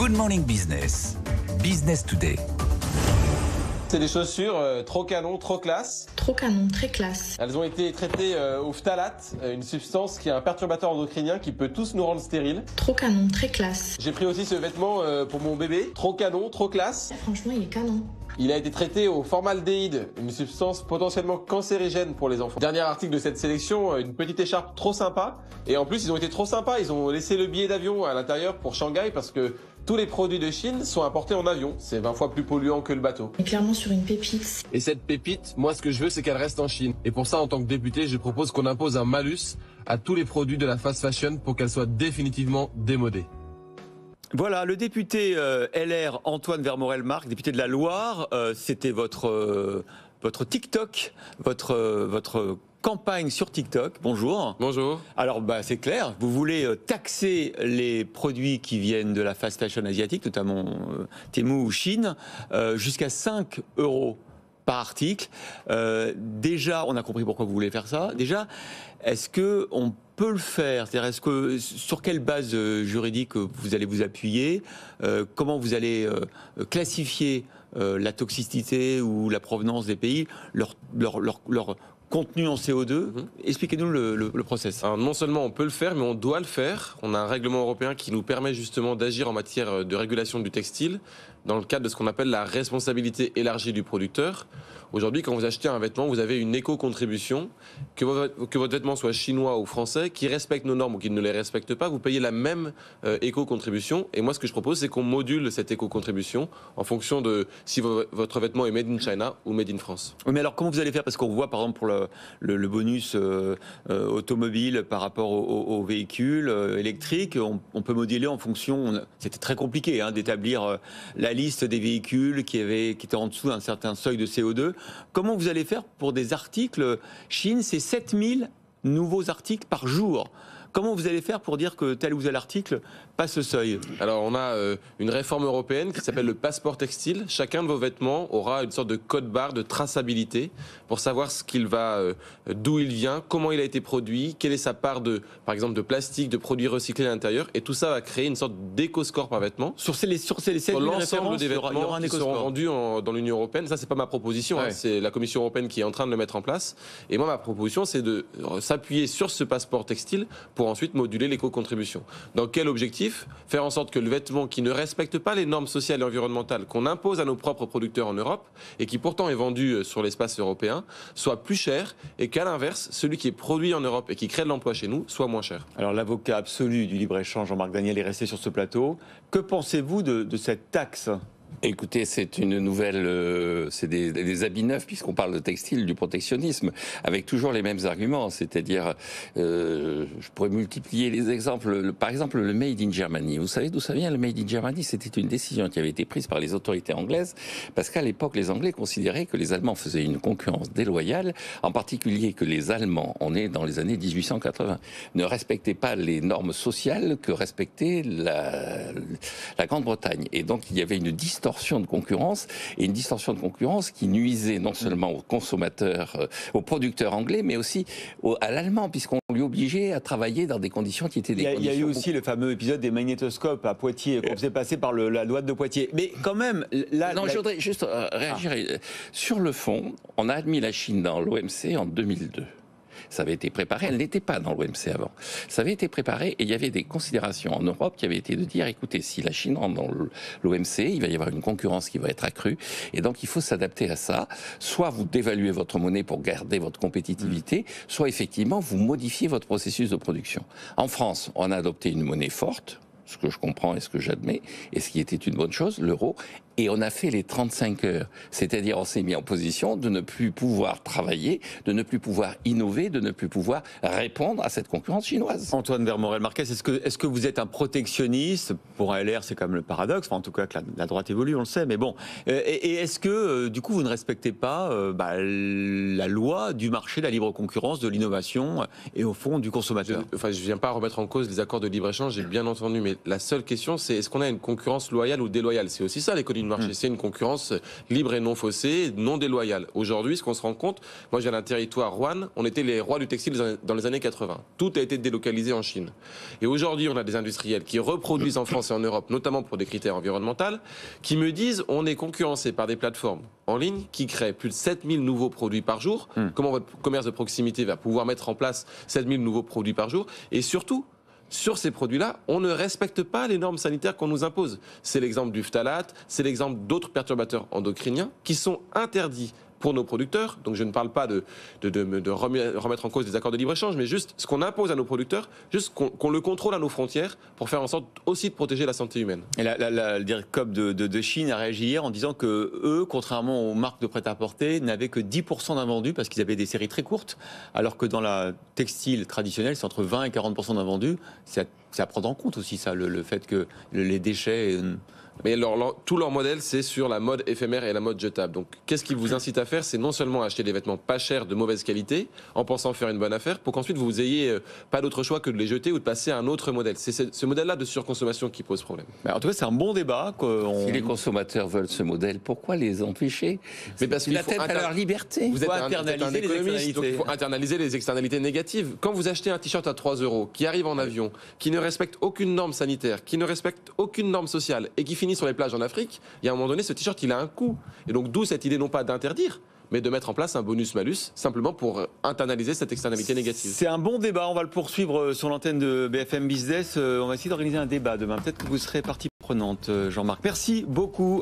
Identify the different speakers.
Speaker 1: Good Morning Business, Business Today.
Speaker 2: C'est des chaussures trop canon, trop classe.
Speaker 3: Trop canon, très classe.
Speaker 2: Elles ont été traitées au phtalate, une substance qui est un perturbateur endocrinien qui peut tous nous rendre stériles.
Speaker 3: Trop canon, très classe.
Speaker 2: J'ai pris aussi ce vêtement pour mon bébé, trop canon, trop classe.
Speaker 3: Franchement, il est canon.
Speaker 2: Il a été traité au formaldéhyde, une substance potentiellement cancérigène pour les enfants. Dernier article de cette sélection, une petite écharpe trop sympa. Et en plus, ils ont été trop sympas, ils ont laissé le billet d'avion à l'intérieur pour Shanghai parce que tous les produits de Chine sont importés en avion. C'est 20 fois plus polluant que le bateau.
Speaker 3: On est clairement sur une pépite.
Speaker 2: Et cette pépite, moi ce que je veux c'est qu'elle reste en Chine. Et pour ça, en tant que député, je propose qu'on impose un malus à tous les produits de la fast fashion pour qu'elle soit définitivement démodée.
Speaker 4: Voilà, le député LR Antoine Vermorel-Marc, député de la Loire, c'était votre TikTok, votre campagne sur TikTok. Bonjour.
Speaker 2: Bonjour.
Speaker 4: Alors c'est clair, vous voulez taxer les produits qui viennent de la fast fashion asiatique, notamment Temu ou Chine, jusqu'à 5 € par article. Déjà, on a compris pourquoi vous voulez faire ça. Déjà, est-ce que on peut le faire? C'est-à-dire, sur quelle base juridique vous allez vous appuyer? Comment vous allez classifier la toxicité ou la provenance des pays, leur contenu en CO2? Expliquez-nous le process.
Speaker 2: Alors, non seulement on peut le faire, mais on doit le faire. On a un règlement européen qui nous permet justement d'agir en matière de régulation du textile dans le cadre de ce qu'on appelle la responsabilité élargie du producteur. Aujourd'hui, quand vous achetez un vêtement, vous avez une éco-contribution. Que votre vêtement soit chinois ou français, qui respecte nos normes ou qui ne les respecte pas, vous payez la même éco-contribution. Et moi, ce que je propose, c'est qu'on module cette éco-contribution en fonction de si votre vêtement est made in China ou made in France.
Speaker 4: Oui, mais alors comment vous allez faire? Parce qu'on voit par exemple pour le bonus automobile par rapport aux véhicules électriques, on peut moduler en fonction. C'était très compliqué d'établir la liste des véhicules qui étaient en dessous d'un certain seuil de CO2. Comment vous allez faire pour des articles Chine? C'est 7000 nouveaux articles par jour. Comment vous allez faire pour dire que tel ou tel article passe le seuil?
Speaker 2: Alors, on a une réforme européenne qui s'appelle le passeport textile. Chacun de vos vêtements aura une sorte de code barre de traçabilité pour savoir d'où il vient, comment il a été produit, quelle est sa part par exemple, de plastique, de produits recyclés à l'intérieur. Et tout ça va créer une sorte d'éco-score par vêtement.
Speaker 4: Sur ces 7000
Speaker 2: l'ensemble des vêtements qui seront vendus dans l'Union européenne. Ça, c'est pas ma proposition.
Speaker 4: Ouais.
Speaker 2: C'est la Commission européenne qui est en train de le mettre en place. Et moi, ma proposition, c'est de s'appuyer sur ce passeport textile pour ensuite moduler l'éco-contribution. Dans quel objectif? Faire en sorte que le vêtement qui ne respecte pas les normes sociales et environnementales qu'on impose à nos propres producteurs en Europe et qui pourtant est vendu sur l'espace européen soit plus cher et qu'à l'inverse, celui qui est produit en Europe et qui crée de l'emploi chez nous soit moins cher.
Speaker 4: Alors l'avocat absolu du libre-échange, Jean-Marc Daniel, est resté sur ce plateau. Que pensez-vous de cette taxe?
Speaker 5: Écoutez, c'est une nouvelle, c'est des habits neufs puisqu'on parle de textile, du protectionnisme, avec toujours les mêmes arguments. C'est-à-dire, je pourrais multiplier les exemples. Par exemple, le Made in Germany. Vous savez d'où ça vient, le Made in Germany? C'était une décision qui avait été prise par les autorités anglaises parce qu'à l'époque, les Anglais considéraient que les Allemands faisaient une concurrence déloyale, en particulier que les Allemands, on est dans les années 1880, ne respectaient pas les normes sociales que respectait la Grande-Bretagne. Et donc, il y avait une distorsion de concurrence, et une distorsion de concurrence qui nuisait non seulement aux consommateurs, aux producteurs anglais, mais aussi à l'allemand, puisqu'on lui obligeait à travailler dans des conditions qui étaient des conditions...
Speaker 4: Il y a eu aussi le fameux épisode des magnétoscopes à Poitiers, qu'on faisait passer par la douane de Poitiers. Mais quand même...
Speaker 5: Je voudrais juste réagir. Sur le fond, on a admis la Chine dans l'OMC en 2002. Ça avait été préparé, elle n'était pas dans l'OMC avant. Ça avait été préparé et il y avait des considérations en Europe qui avaient été de dire, écoutez, si la Chine rentre dans l'OMC, il va y avoir une concurrence qui va être accrue et donc il faut s'adapter à ça. Soit vous dévaluez votre monnaie pour garder votre compétitivité, soit effectivement vous modifiez votre processus de production. En France, on a adopté une monnaie forte, ce que je comprends et ce que j'admets, et ce qui était une bonne chose, l'euro. Et on a fait les 35 heures. C'est-à-dire, on s'est mis en position de ne plus pouvoir travailler, de ne plus pouvoir innover, de ne plus pouvoir répondre à cette concurrence chinoise.
Speaker 4: Antoine Vermorel-Marquez, est-ce que vous êtes un protectionniste? Pour un LR, c'est quand même le paradoxe. Enfin, en tout cas, que la droite évolue, on le sait. Mais bon. Et est-ce que, du coup, vous ne respectez pas la loi du marché, de la libre concurrence, de l'innovation et, au fond, du consommateur?
Speaker 2: Je ne viens pas remettre en cause les accords de libre-échange, j'ai bien entendu. Mais la seule question, c'est est-ce qu'on a une concurrence loyale ou déloyale? C'est aussi ça, l'économie du marché. C'est une concurrence libre et non faussée, non déloyale. Aujourd'hui, ce qu'on se rend compte, moi je viens d'un territoire, Rouen, on était les rois du textile dans les années 80. Tout a été délocalisé en Chine. Et aujourd'hui, on a des industriels qui reproduisent en France et en Europe, notamment pour des critères environnementaux, qui me disent on est concurrencé par des plateformes en ligne qui créent plus de 7000 nouveaux produits par jour. Comment votre commerce de proximité va pouvoir mettre en place 7000 nouveaux produits par jour? Et surtout, sur ces produits-là, on ne respecte pas les normes sanitaires qu'on nous impose. C'est l'exemple du phtalate, c'est l'exemple d'autres perturbateurs endocriniens qui sont interdits pour nos producteurs. Donc je ne parle pas de remettre en cause des accords de libre-échange, mais juste ce qu'on impose à nos producteurs, juste qu'on le contrôle à nos frontières pour faire en sorte aussi de protéger la santé humaine.
Speaker 4: Et le directeur de Chine a réagi hier en disant que eux, contrairement aux marques de prêt-à-porter, n'avaient que 10% d'invendus parce qu'ils avaient des séries très courtes, alors que dans la textile traditionnelle, c'est entre 20 et 40% d'invendus. C'est à prendre en compte aussi ça, le fait que les déchets...
Speaker 2: Mais tout leur modèle, c'est sur la mode éphémère et la mode jetable. Donc, qu'est-ce qui vous incite à faire? C'est non seulement acheter des vêtements pas chers, de mauvaise qualité, en pensant faire une bonne affaire, pour qu'ensuite vous ayez pas d'autre choix que de les jeter ou de passer à un autre modèle. C'est ce modèle-là de surconsommation qui pose problème.
Speaker 4: En tout cas, c'est un bon débat.
Speaker 5: Si les consommateurs veulent ce modèle, pourquoi les empêcher?
Speaker 2: Mais parce qu'il faut
Speaker 5: à leur liberté.
Speaker 2: Vous êtes un économiste, donc il faut internaliser les externalités négatives. Quand vous achetez un t-shirt à 3 €, qui arrive en avion, qui ne respecte aucune norme sanitaire, qui ne respecte aucune norme sociale, et qui finit sur les plages en Afrique, il y a un moment donné, ce t-shirt, il a un coût. Et donc, d'où cette idée non pas d'interdire, mais de mettre en place un bonus-malus, simplement pour internaliser cette externalité négative.
Speaker 4: C'est un bon débat, on va le poursuivre sur l'antenne de BFM Business. On va essayer d'organiser un débat demain. Peut-être que vous serez partie prenante, Jean-Marc. Merci beaucoup.